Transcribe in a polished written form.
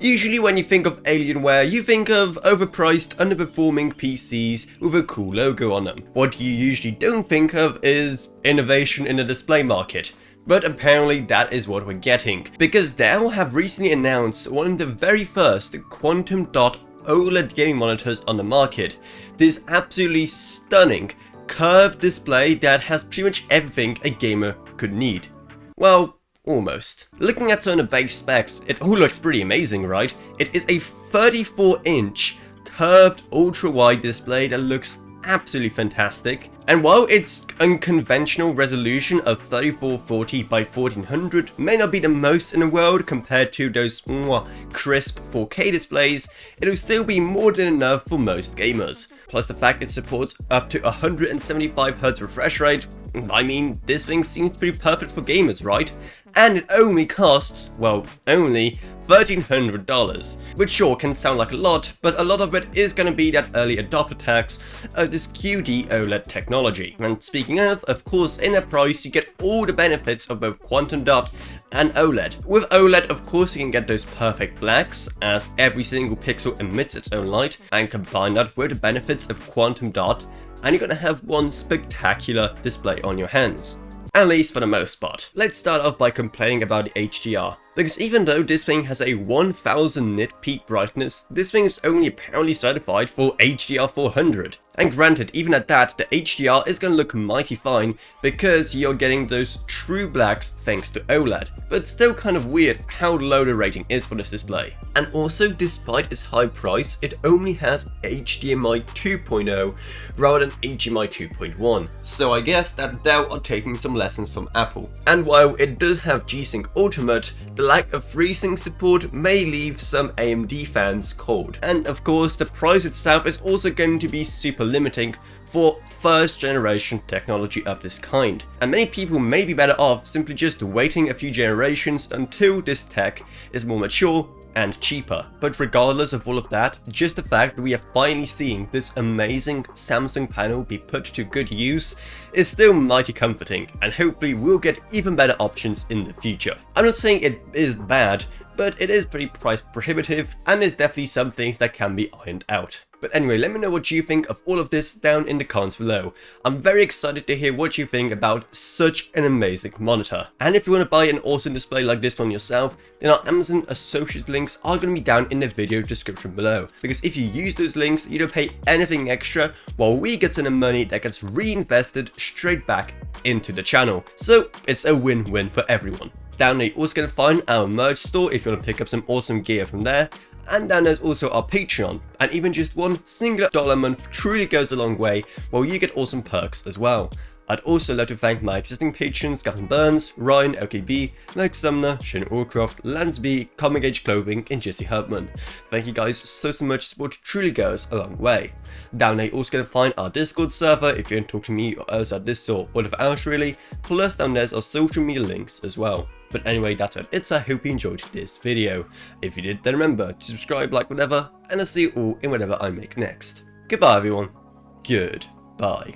Usually when you think of Alienware, you think of overpriced, underperforming PCs with a cool logo on them. What you usually don't think of is innovation in the display market. But apparently that is what we're getting, because Dell have recently announced one of the very first quantum dot OLED gaming monitors on the market. This absolutely stunning curved display that has pretty much everything a gamer could need. Well, almost. Looking at some of the base specs, it all looks pretty amazing, right? It is a 34-inch curved ultra-wide display that looks absolutely fantastic. And while its unconventional resolution of 3440 by 1400 may not be the most in the world compared to those crisp 4K displays, it will still be more than enough for most gamers. Plus the fact it supports up to 175Hz refresh rate, I mean, this thing seems pretty perfect for gamers, right? And it only costs, well, only $1,300, which sure can sound like a lot, but a lot of it is going to be that early adopter tax of this QD OLED technology. And speaking of course, in that price you get all the benefits of both quantum dot and OLED. With OLED, of course, you can get those perfect blacks, as every single pixel emits its own light, and combine that with the benefits of quantum dot, and you're gonna have one spectacular display on your hands. At least for the most part. Let's start off by complaining about the HDR. Because even though this thing has a 1000 nit peak brightness, this thing is only apparently certified for HDR 400. And granted, even at that, the HDR is going to look mighty fine because you're getting those true blacks thanks to OLED. But still kind of weird how low the rating is for this display. And also, despite its high price, it only has HDMI 2.0 rather than HDMI 2.1. So I guess that Dell are taking some lessons from Apple. And while it does have G-Sync Ultimate, the lack of FreeSync support may leave some AMD fans cold. And of course, the price itself is also going to be super limiting for first generation technology of this kind. And many people may be better off simply just waiting a few generations until this tech is more mature and cheaper. But regardless of all of that, just the fact that we are finally seeing this amazing Samsung panel be put to good use is still mighty comforting, and hopefully we'll get even better options in the future. I'm not saying it is bad, but it is pretty price prohibitive, and there's definitely some things that can be ironed out. But anyway, let me know what you think of all of this down in the comments below. I'm very excited to hear what you think about such an amazing monitor. And if you want to buy an awesome display like this one yourself, then our Amazon associate links are going to be down in the video description below. Because if you use those links, you don't pay anything extra, while we get some money that gets reinvested straight back into the channel. So it's a win-win for everyone. Down there you're also going to find our merch store if you want to pick up some awesome gear from there. And then there's also our Patreon, and even just one single dollar a month truly goes a long way, while you get awesome perks as well. I'd also like to thank my existing patrons Gavin Burns, Ryan, LKB, Mike Sumner, Shane Orcroft, Lance B, Comic Age Clothing, and Jesse Hertman. Thank you guys so much, support truly goes a long way. Down there you're also going to find our Discord server if you want to talk to me or us at this or whatever else really, plus down there's our social media links as well. But anyway, that's it. I hope you enjoyed this video. If you did, then remember to subscribe, like, whatever, and I'll see you all in whatever I make next. Goodbye everyone. Goodbye.